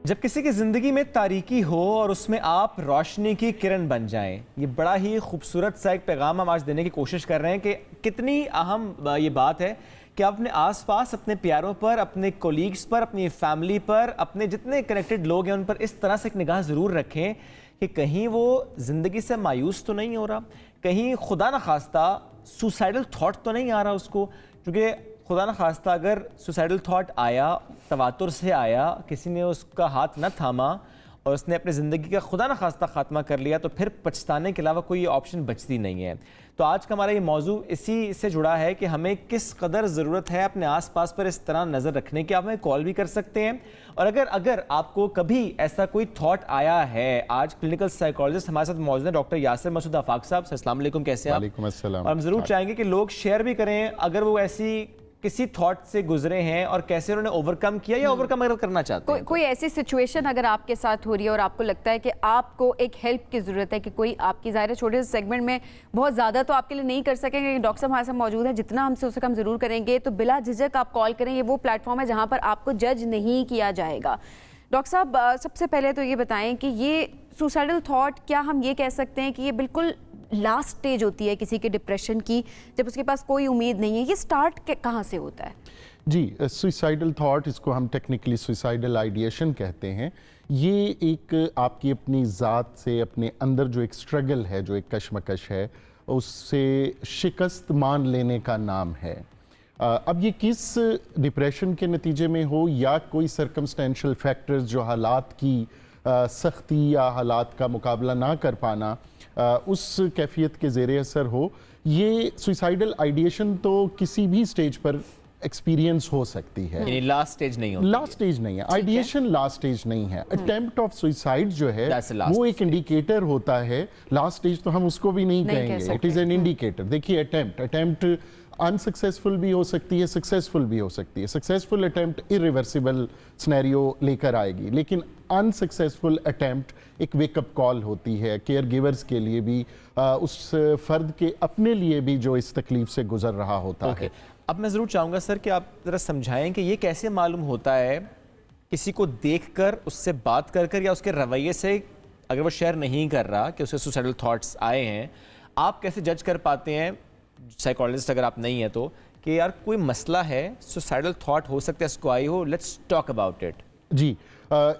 जब किसी की ज़िंदगी में तारीकी हो और उसमें आप रोशनी की किरण बन जाएं, ये बड़ा ही खूबसूरत सा एक पैगाम हम आज देने की कोशिश कर रहे हैं कि कितनी अहम ये बात है कि आप अपने आसपास अपने प्यारों पर, अपने कोलीग्स पर, अपनी फैमिली पर, अपने जितने कनेक्टेड लोग हैं उन पर इस तरह से एक निगाह ज़रूर रखें कि कहीं वो ज़िंदगी से मायूस तो नहीं हो रहा, कहीं खुदा न खास्ता सुसाइडल थॉट तो नहीं आ रहा उसको। क्योंकि खुदा न खास्ता अगर सुसाइडल थॉट आया, तवातुर से आया, किसी ने उसका हाथ न थामा और उसने अपनी ज़िंदगी का खुदा न खास्ता ख़ात्मा कर लिया, तो फिर पछताने के अलावा कोई ऑप्शन बचती नहीं है। तो आज का हमारा ये मौजू इसी से जुड़ा है कि हमें किस कदर ज़रूरत है अपने आसपास पर इस तरह नज़र रखने की। आप हमें कॉल भी कर सकते हैं, और अगर आपको कभी ऐसा कोई थॉट आया है, आज क्लिनिकल साइकोलॉजिस्ट हमारे साथ मौजूद हैं डॉक्टर यासिर मसूद आफाक साहब। अस्सलाम वालेकुम, कैसे हैं आप? वालेकुम अस्सलाम। और हम ज़रूर चाहेंगे कि लोग शेयर भी करें अगर वो ऐसी किसी थॉट से गुजरे हैं और कैसे उन्होंने ओवरकम किया या ओवरकम अगर करना चाहते हैं। कोई ऐसी सिचुएशन अगर आपके साथ हो रही है और आपको लगता है कि आपको एक हेल्प की ज़रूरत है, कि कोई आपकी ज़ाहिर छोटे से सेगमेंट में बहुत ज़्यादा तो आपके लिए नहीं कर सकेंगे, डॉक्टर साहब हमारे साथ मौजूद है, जितना हमसे उससे कम ज़रूर करेंगे, तो बिला झिझक आप कॉल करें। ये वो प्लेटफॉर्म है जहाँ पर आपको जज नहीं किया जाएगा। डॉक्टर साहब, सबसे पहले तो ये बताएं कि ये सुसाइडल थॉट, क्या हम ये कह सकते हैं कि ये बिल्कुल लास्ट स्टेज होती है किसी के डिप्रेशन की, जब उसके पास कोई उम्मीद नहीं है? ये स्टार्ट कहाँ से होता है? जी, सुसाइडल थॉट, इसको हम टेक्निकली सुसाइडल आइडिएशन कहते हैं। ये एक आपकी अपनी ज़ात से, अपने अंदर जो एक स्ट्रगल है, जो एक कशमकश है, उससे शिकस्त मान लेने का नाम है। अब ये किस डिप्रेशन के नतीजे में हो या कोई सर्कमस्टेंशियल फैक्टर्स जो हालात की सख्ती या हालात का मुकाबला ना कर पाना, उस कैफियत के ज़ेरे असर हो, ये सुसाइडल आइडिएशन तो किसी भी स्टेज पर एक्सपीरियंस हो सकती है। यानी लास्ट स्टेज नहीं होती। लास्ट स्टेज नहीं है, आइडिएशन लास्ट स्टेज नहीं है। अटेम्प्ट ऑफ सुसाइड जो है वो एक इंडिकेटर होता है। लास्ट स्टेज तो हम उसको भी नहीं कहेंगे, इट इज़ एन इंडिकेटर। देखिए, अटेम्प्ट अनसक्सेसफुल भी हो सकती है, सक्सेसफुल भी हो सकती है। सक्सेसफुल अटेम्प्ट इरिवर्सिबल सिनेरियो लेकर आएगी, लेकिन अनसक्सेसफुल अटेम्प्ट एक वेकअप कॉल होती है केयर गिवर्स के लिए भी, उस फर्द के अपने लिए भी जो इस तकलीफ से गुजर रहा होता है। अब मैं ज़रूर चाहूँगा सर कि आप ज़रा समझाएं कि ये कैसे मालूम होता है किसी को देखकर, उससे बात कर या उसके रवैये से, अगर वो शेयर नहीं कर रहा कि उसे सुसाइडल थॉट्स आए हैं, आप कैसे जज कर पाते हैं, साइकोलॉजिस्ट अगर आप नहीं है तो, कि यार कोई मसला है, सुसाइडल थॉट हो सकता है इसको आई हो, लेट्स टॉक अबाउट इट? जी,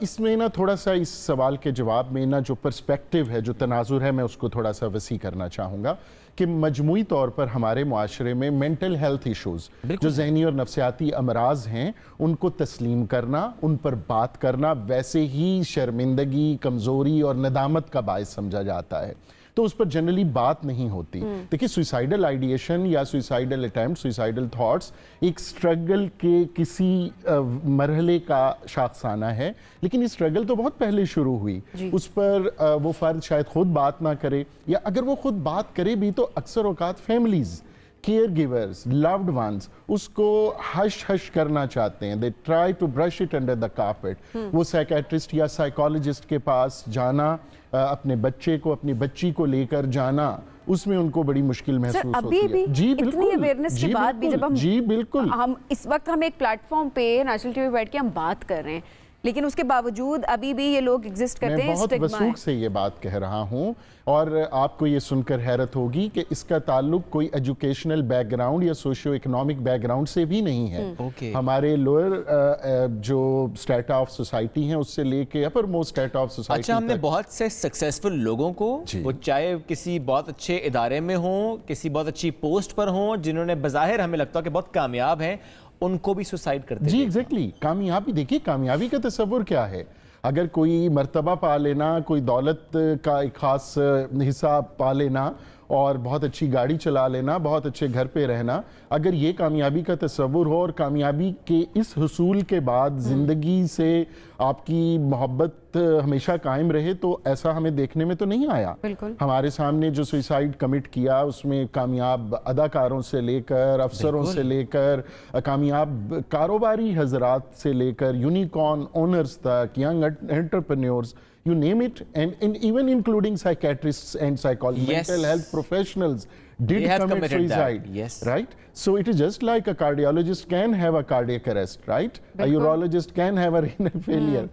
इसमें ना थोड़ा सा इस सवाल के जवाब में ना जो पर्सपेक्टिव है, जो तनाजुर है, मैं उसको थोड़ा सा वसी करना चाहूँगा कि मजमूई तौर पर हमारे मुआशरे में मेंटल हेल्थ इश्यूज़, जो ज़हनी और नफ्सियाती अमराज हैं, उनको तस्लीम करना, उन पर बात करना वैसे ही शर्मिंदगी, कमज़ोरी और नदामत का बायस समझा जाता है, तो उस पर जनरली बात नहीं होती। देखिए, सुसाइडल आइडिएशन या सुसाइडल अटैम्प्ट, सुसाइडल थॉट्स एक स्ट्रगल के किसी मरहले का शाखसाना है, लेकिन ये स्ट्रगल तो बहुत पहले शुरू हुई। उस पर वो फर्द शायद खुद बात ना करे, या अगर वो खुद बात करे भी तो अक्सर औकात families, care givers, loved ones उसको हश हश करना चाहते हैं। They try to brush it under the carpet. वो साइकेट्रिस्ट या साइकोलॉजिस्ट के पास जाना, अपने बच्चे को, अपनी बच्ची को लेकर जाना, उसमें उनको बड़ी मुश्किल महसूस होती है। जी बिल्कुल, इतनी अवेयरनेस के बाद भी जब हम, जी बिल्कुल, हम इस वक्त हम एक प्लेटफॉर्म पे नेशनल टीवी बैठ के हम बात कर रहे हैं, लेकिन उसके बावजूद अभी भी ये लोग एग्जिस्ट करते हैं। मैं बहुत वसूख से ये बात कह रहा हूँ, और आपको ये सुनकर हैरत होगी कि इसका ताल्लुक कोई एजुकेशनल बैकग्राउंड या सोशियो इकोनॉमिक बैकग्राउंड से भी नहीं है। हमारे लोअर जो स्टेटा ऑफ सोसाइटी हैं उससे लेके upper most strata of society. अच्छा, हमने बहुत से सक्सेसफुल लोगों को, वो चाहे किसी बहुत अच्छे इदारे में हों, किसी बहुत अच्छी पोस्ट पर हों, जिन्होंने बज़ाहिर हमें लगता है कि बहुत कामयाब हैं, उनको भी सुसाइड करते हैं। जी एग्जैक्टली, कामयाबी देखिए, कामयाबी का तस्वुर क्या है? अगर कोई मर्तबा पा लेना, कोई दौलत का एक ख़ास हिस्सा पा लेना, और बहुत अच्छी गाड़ी चला लेना, बहुत अच्छे घर पे रहना, अगर ये कामयाबी का तस्वुर हो और कामयाबी के इस हुसूल के बाद ज़िंदगी से आपकी मोहब्बत हमेशा कायम रहे, तो ऐसा हमें देखने में तो नहीं आया। हमारे सामने जो सुसाइड कमिट किया, उसमें कामयाब अदाकारों से लेकर, अफसरों से लेकर, कामयाब कारोबारी हजरात से लेकर, यूनिकॉर्न ओनर्स तक, young entrepreneurs, you name it, and even including psychiatrists and psychologists, Yes. mental health professionals did They have commit committed that. suicide. Yes. Right? So it is just like a cardiologist can have a cardiac arrest, right? A urologist can have a renal failure.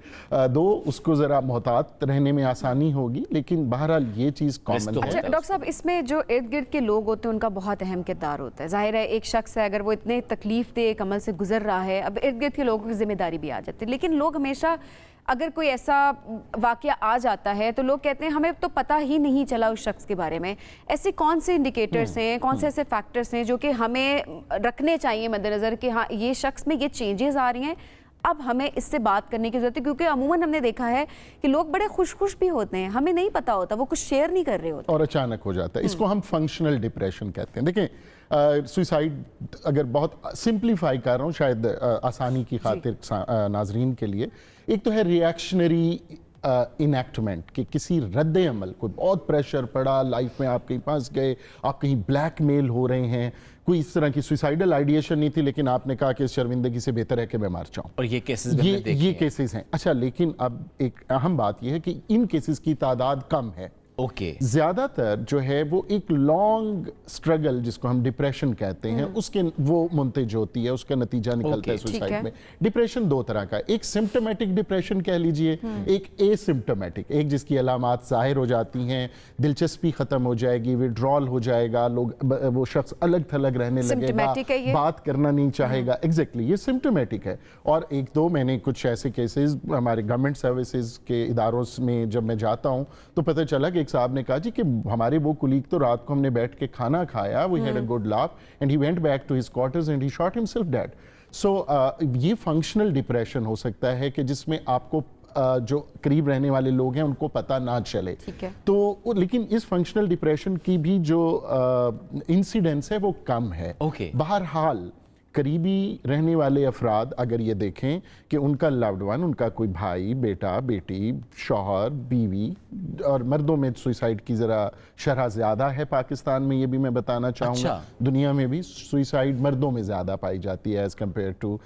दो उसको जरा मोहतात रहने में आसानी होगी, लेकिन बहरहाल ये चीज़ कॉमन तो है। अच्छा डॉक्टर साहब, इसमें जो इर्द गिर्द के लोग होते हैं उनका बहुत अहम किरदार होता है। जाहिर है एक शख्स है, अगर वो इतने तकलीफ दे एक अमल से गुजर रहा है, अब इर्द गिर्द के लोगों की जिम्मेदारी भी आ जाती है। लेकिन लोग हमेशा, अगर कोई ऐसा वाकया आ जाता है तो लोग कहते हैं हमें तो पता ही नहीं चला उस शख्स के बारे में। ऐसे कौन से इंडिकेटर्स हैं, कौन से ऐसे फैक्टर्स हैं जो कि हमें रखने चाहिए मद्देनज़र कि हाँ ये शख्स में ये चेंजेस आ रही हैं, अब हमें इससे बात करने की जरूरत है? क्योंकि अमूमन हमने देखा है कि लोग बड़े खुश भी होते हैं, हमें नहीं पता होता, वो कुछ शेयर नहीं कर रहे होते और अचानक हो जाता है। इसको हम फंक्शनल डिप्रेशन कहते हैं। देखें, सुसाइड अगर बहुत सिंप्लीफाई कर रहा हूँ शायद आसानी की खातिर नाजरीन के लिए, एक तो है रिएक्शनरी इनएक्टमेंट कि किसी रद्द अमल, कोई बहुत प्रेशर पड़ा लाइफ में, आप कहीं फंस गए, आप कहीं ब्लैकमेल हो रहे हैं, कोई इस तरह की सुसाइडल आइडिएशन नहीं थी, लेकिन आपने कहा कि इस शर्मिंदगी से बेहतर है कि मैं मार जाऊं। और ये केसेस भी हमने देखे ये हैं। केसेस हैं। अच्छा, लेकिन अब एक अहम बात यह है कि इन केसेस की तादाद कम है। ओके। ज्यादातर जो है वो एक लॉन्ग स्ट्रगल, जिसको हम डिप्रेशन कहते हैं, उसके वो मुंतज होती है, उसका नतीजा निकलता है ठीक है। सुसाइड में। डिप्रेशन दो तरह का, एक सिम्टोमेटिक डिप्रेशन कह लीजिए, एक एसिम्टोमेटिक, एक जिसकी अलामात जाहिर हो जाती हैं, दिलचस्पी खत्म हो जाएगी, विड्रॉल हो जाएगा, लोग वो शख्स अलग थलग रहने लगेगा, Symptomatic है ये? बात करना नहीं चाहेगा। एग्जैक्टली, ये सिम्टोमेटिक है। और एक दो मैंने कुछ ऐसे केसेस हमारे गवर्नमेंट सर्विसेज के इदारों में जब मैं जाता हूँ तो पता चला कि एक साहब ने कहा जी कि हमारे वो कुलीग तो रात को हमने बैठ के खाना खाया, we had a good laugh and he went back to his quarters and he shot himself dead. So ये फंक्शनल डिप्रेशन हो सकता है कि जिसमें आपको जो करीब रहने वाले लोग हैं उनको पता ना चले। ठीक है। तो लेकिन इस फंक्शनल डिप्रेशन की भी जो इंसिडेंस है वो कम है। ओके। बहरहाल करीबी रहने वाले अफराद अगर ये देखें कि उनका लव्ड वन, उनका कोई भाई, बेटा, बेटी, शौहर, बीवी, और मर्दों में सुसाइड की ज़रा शरह ज़्यादा है पाकिस्तान में, ये भी मैं बताना चाहूँगा। अच्छा। दुनिया में भी सुसाइड मर्दों में ज़्यादा पाई जाती है एज़ कम्पेयर टू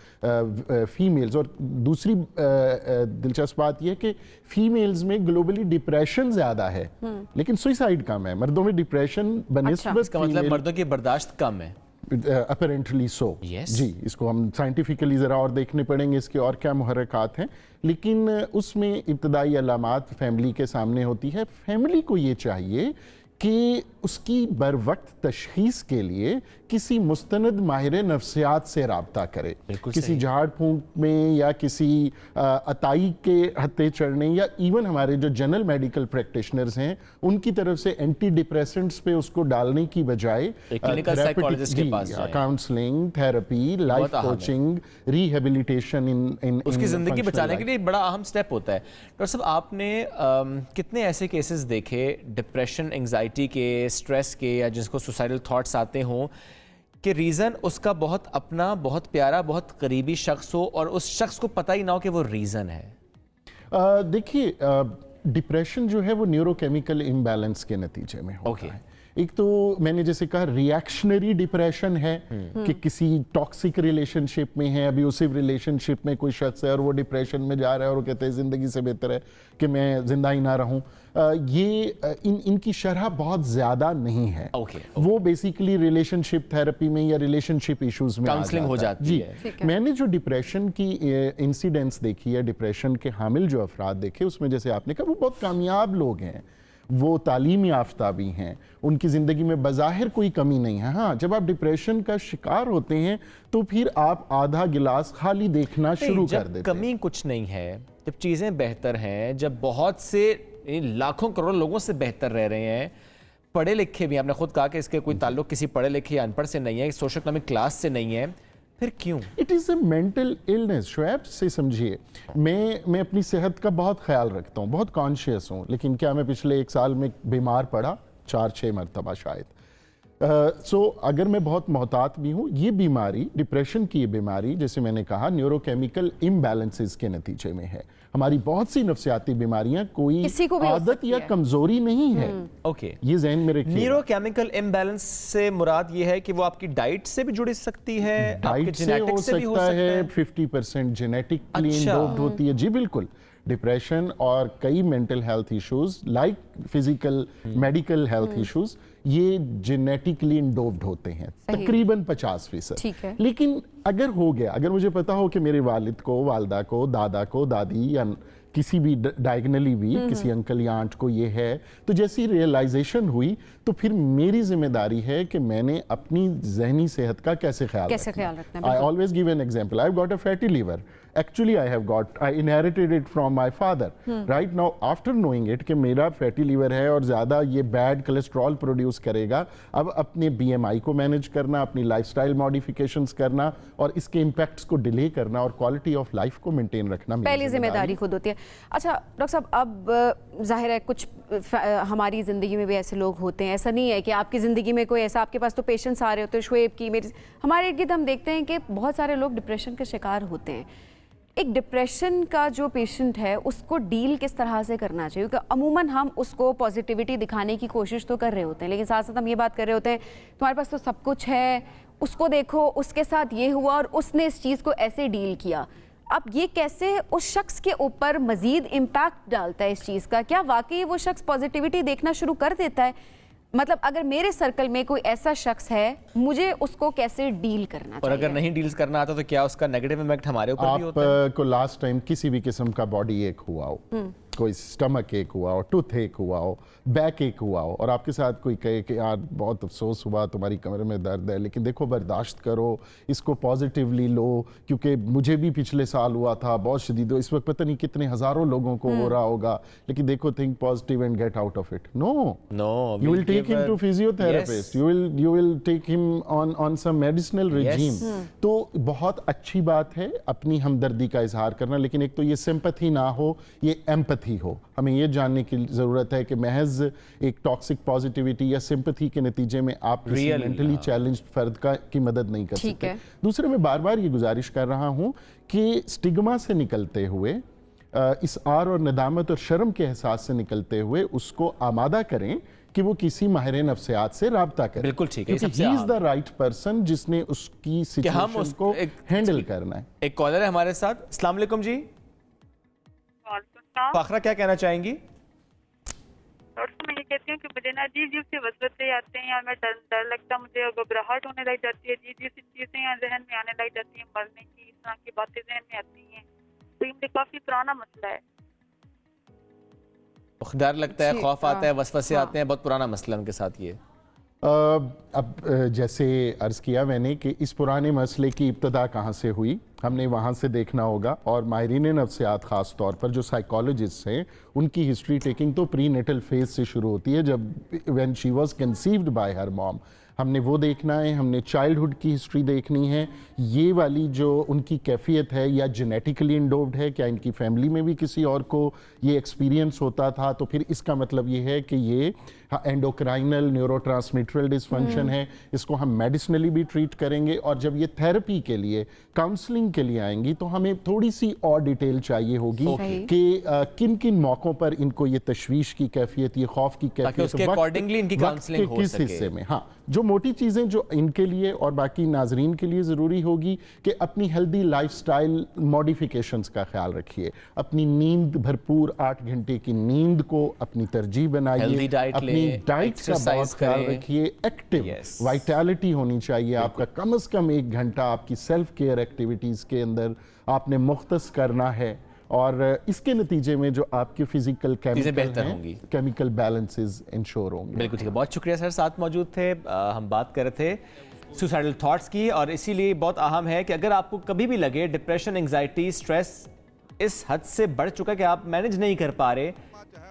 फीमेल्स। और दूसरी दिलचस्प बात यह कि फीमेल्स में ग्लोबली डिप्रेशन ज़्यादा है लेकिन सुसाइड कम है। मर्दों में डिप्रेशन बनिस्बत इसका मतलब मर्दों की बर्दाश्त कम है। अपरेंटली सो। Yes. जी, इसको हम साइंटिफिकली ज़रा और देखने पड़ेंगे इसके और क्या मुहर्रिकात हैं, लेकिन उसमें इब्तदाई अलामात फैमिली के सामने होती है। फैमिली को ये चाहिए कि उसकी बर वक्त तशखीस के लिए किसी मुस्तनद माहिर नफ्सियात से राब्ता करे। किसी सही। झाड़ फूंक में या किसी अताई के हत्थे चढ़ने, या इवन हमारे जो जनरल मेडिकल प्रैक्टिशनर्स हैं उनकी तरफ से एंटी डिप्रेसेंट्स पे उसको डालने की बजाय एक clinical psychologist के पास जाएं। काउंसलिंग, थेरेपी, लाइफ बहुत अहम है। कोचिंग, रिहेबिलिटेशन इन उसकी ज़िंदगी बचाने के लिए बड़ा अहम स्टेप होता है। डॉक्टर साहब, आपने कितने ऐसे केसेस देखे डिप्रेशन, एंजाइटी के, स्ट्रेस के, या जिसको सुसाइडल थॉट्स आते हों कि रीज़न उसका बहुत अपना, बहुत प्यारा, बहुत करीबी शख्स हो और उस शख्स को पता ही ना हो कि वो रीज़न है? देखिए, डिप्रेशन जो है वो न्यूरोकेमिकल इम्बैलेंस के नतीजे में होता Okay. है। एक तो मैंने जैसे कहा रिएक्शनरी डिप्रेशन है कि किसी टॉक्सिक रिलेशनशिप में है, अब्यूसिव रिलेशनशिप में कोई शख्स है और वो डिप्रेशन में जा रहा है और वो कहते हैं ज़िंदगी से बेहतर है कि मैं जिंदा ही ना रहूं। इनकी शरह बहुत ज़्यादा नहीं है। Okay. वो बेसिकली रिलेशनशिप थेरेपी में या रिलेशनशिप इश्यूज में काउंसलिंग हो जाती जी है। ठीक है। मैंने जो डिप्रेशन की इंसिडेंट्स देखी है, डिप्रेशन के हामिल जो अफराद देखे, उसमें जैसे आपने कहा वो बहुत कामयाब लोग हैं, वो तालीम याफ्ता भी हैं, उनकी ज़िंदगी में बज़ाहिर कोई कमी नहीं है। हाँ, जब आप डिप्रेशन का शिकार होते हैं तो फिर आप आधा गिलास खाली देखना शुरू कर जब देते हैं। कमी कुछ नहीं है, जब चीज़ें बेहतर हैं, जब बहुत से लाखों करोड़ लोगों से बेहतर रह रहे हैं, पढ़े लिखे भी, आपने खुद कहा कि इसके कोई ताल्लुक किसी पढ़े लिखे या अनपढ़ से नहीं है, सोशल इकोनॉमिक क्लास से नहीं है, फिर क्यों? It is a mental illness. Shoaib से समझिए, मैं अपनी सेहत का बहुत ख्याल रखता हूँ, बहुत कॉन्शियस हूँ, लेकिन क्या मैं पिछले 1 साल में बीमार पड़ा 4-6 मरतबा शायद। सो अगर मैं बहुत मोहतात भी हूँ, ये बीमारी, डिप्रेशन की ये बीमारी, जैसे मैंने कहा, न्यूरोकेमिकल इम्बैलेंसेस के नतीजे में है। हमारी बहुत सी नफ्सियाती बीमारियां कोई किसी को भी हो आदत सकती या है। कमजोरी नहीं है। ओके। ये जहन में रखिए। न्यूरोकेमिकल इम्बैलेंस से मुराद ये है कि वो आपकी डाइट से भी जुड़ सकती है, आपके डाइट से हो जेनेटिक्स से भी हो सकता है, सकता है। 50% जेनेटिकली अच्छा। इन्वॉल्व होती है। जी बिल्कुल, डिप्रेशन और कई mental health issues like physical medical health issues ये जेनेटिकली इंडोव्ड होते हैं, सही। तकरीबन 50%। ठीक है। लेकिन अगर हो गया, अगर मुझे पता हो कि मेरे वालिद को, वालदा को, दादा को, दादी या किसी भी डायगनली भी किसी अंकल या आंट को ये है, तो जैसी रियलाइजेशन हुई तो फिर मेरी जिम्मेदारी है कि मैंने अपनी जहनी सेहत का कैसे ख्याल रखना। I always give an example, I have got a fatty liver, actually I inherited it from my father. Right now after knowing it कि मेरा फैटी लिवर है और ज्यादा ये बैड कोलेस्ट्रॉल प्रोड्यूस करेगा, अब अपने BMI को मैनेज करना, अपनी लाइफस्टाइल मॉडिफिकेशंस करना और इसके इम्पैक्ट्स को डिले करना और क्वालिटी ऑफ लाइफ को मेंटेन रखना पहली जिम्मेदारी खुद होती है। अच्छा डॉक्टर साहब, अब जाहिर है कुछ हमारी ज़िंदगी में भी ऐसे लोग होते हैं, ऐसा नहीं है कि आपकी ज़िंदगी में कोई ऐसा, आपके पास तो पेशेंट्स आ रहे होते हैं, शुएब की, मेरी, हमारे इर्द गिर्द हम देखते हैं कि बहुत सारे लोग डिप्रेशन के शिकार होते हैं। एक डिप्रेशन का जो पेशेंट है उसको डील किस तरह से करना चाहिए? क्योंकि अमूमन हम उसको पॉजिटिविटी दिखाने की कोशिश तो कर रहे होते हैं, लेकिन साथ साथ हम ये बात कर रहे होते हैं तुम्हारे पास तो सब कुछ है, उसको देखो, उसके साथ ये हुआ और उसने इस चीज़ को ऐसे डील किया। अब ये कैसे उस शख्स के ऊपर मजीद इम्पैक्ट डालता है इस चीज़ का? क्या वाकई वो शख्स पॉजिटिविटी देखना शुरू कर देता है? मतलब अगर मेरे सर्कल में कोई ऐसा शख्स है, मुझे उसको कैसे डील करना और चाहिए? अगर नहीं डील्स करना आता तो क्या उसका नेगेटिव इम्पैक्ट हमारे ऊपर भी होता है? आपको लास्ट टाइम किसी भी किस्म का बॉडी एक हुआ हो, कोई स्टमक एक हुआ हो, टूथ एक हुआ हो, बैक एक हुआ हो और आपके साथ कोई कहे कि यार बहुत अफसोस हुआ, तुम्हारी कमर में दर्द है, लेकिन देखो बर्दाश्त करो, इसको पॉजिटिवली लो, क्योंकि मुझे भी पिछले साल हुआ था, बहुत शदीद, इस वक्त पता नहीं कितने हज़ारों लोगों को हो रहा होगा, लेकिन देखो think positive and get out of it. No, you will take him to physiotherapist, you will take him on some medicinal regime। तो बहुत अच्छी बात है अपनी हमदर्दी का इजहार करना, लेकिन एक तो ये सिंपैथी ना हो, ये एम्पैथी हो। हमें ये जानने की ज़रूरत है कि महज एक टॉक्सिक पॉजिटिविटी या सिंपैथी के नतीजे में आप किसी मेंटली चैलेंज्ड फर्द की मदद नहीं कर सकते। दूसरे, मैं बार बार ये गुजारिश कर रहा हूँ कि स्टिग्मा से निकलते हुए, इस आर और नदामत और शर्म के एहसास से निकलते हुए उसको आमादा करें कि वो किसी माहिर नफ्सियात से राब्ता करे। बिल्कुल ठीक है, क्योंकि he is the right person जिसने उसकी सिचुएशन को हैंडल करना है। एक कॉलर है हमारे साथ। अस्सलाम वालेकुम जी। फाखरा, क्या कहना चाहेंगी? मैं ये कहती हूँ कि मुझे ना अजीब से वसवसे आते हैं, या मैं डर लगता, मुझे घबराहट होने लग जाती है, अजीब सी चीजें यहाँ जहन में आने लग जाती हैं, मरने की, इस तरह की बातें जहन में आती हैं। तो ये मुझे काफी पुराना मसला है। डर लगता है, खौफ आता है, वसवसे आते हैं, बहुत पुराना मसला उनके साथ ये। अब जैसे अर्ज़ किया मैंने कि इस पुराने मसले की इब्तदा कहाँ से हुई, हमने वहाँ से देखना होगा। और माहिरीन नफ्सियात ख़ास तौर पर जो साइकोलॉजिस्ट हैं, उनकी हिस्ट्री टेकिंग तो प्री नेटल फेज से शुरू होती है, जब when she was conceived bye her mom. हमने वो देखना है, हमने चाइल्डहुड की हिस्ट्री देखनी है, ये वाली जो उनकी कैफियत है या जेनेटिकली इंडोव्ड है, क्या इनकी फैमिली में भी किसी और को ये एक्सपीरियंस होता था, तो फिर इसका मतलब ये है कि ये एंडोक्राइनल न्यूरोट्रांसमिटरल डिसफंक्शन है, इसको हम मेडिसिनली भी ट्रीट करेंगे। और जब ये थेरेपी के लिए, काउंसलिंग के लिए आएंगी तो हमें थोड़ी सी और डिटेल चाहिए होगी कि किन किन मौक़ों पर इनको ये तशवीश की कैफियत, ये खौफ की कैफियत, किस हिस्से में। हाँ, जो मोटी चीज़ें जो इनके लिए और बाकी नाजरीन के लिए ज़रूरी होगी कि अपनी हेल्दी लाइफस्टाइल मॉडिफिकेशंस का ख्याल रखिए, अपनी नींद, भरपूर 8 घंटे की नींद को अपनी तरजीह बनाइए, अपनी डाइट का बहुत ख्याल रखिए, एक्टिव वाइटैलिटी होनी चाहिए आपका, कम से कम 1 घंटा आपकी सेल्फ केयर एक्टिविटीज़ के अंदर आपने मुख्तस करना है, और इसके नतीजे में जो आपके फिजिकल केमिकल बैलेंसेस इंश्योर होंगे। बिल्कुल ठीक है, बहुत शुक्रिया सर, साथ मौजूद थे। हम बात कर रहे थे सुसाइडल थॉट्स की, और इसीलिए बहुत अहम है कि अगर आपको कभी भी लगे डिप्रेशन, एंग्जाइटी, स्ट्रेस इस हद से बढ़ चुका है कि आप मैनेज नहीं कर पा रहे,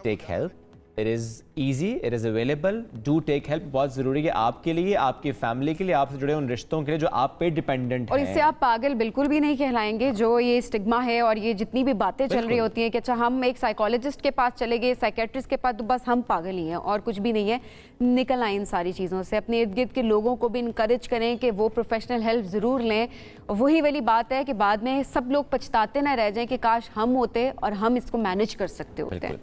take help. It is easy, it is available, do take help. बहुत ज़रूरी है आपके लिए, आपकी फैमिली के लिए, आपसे जुड़े उन रिश्तों के लिए जो आप पे डिपेंडेंट हैं। और इससे आप पागल बिल्कुल भी नहीं कहलाएंगे। जो ये स्टिग्मा है और ये जितनी भी बातें चल रही होती हैं कि अच्छा हम एक साइकोलॉजिस्ट के पास चले गए, साइकेट्रिस्ट के पास, तो बस हम पागल ही हैं और कुछ भी नहीं है। निकल आए इन सारी चीज़ों से। अपने इर्द गिर्द के लोगों को भी इनकरेज करें कि वो प्रोफेशनल हेल्प ज़रूर लें। वही वाली बात है कि बाद में सब लोग पछताते ना रह जाएं कि काश हम होते और हम इसको मैनेज कर सकते होते हैं।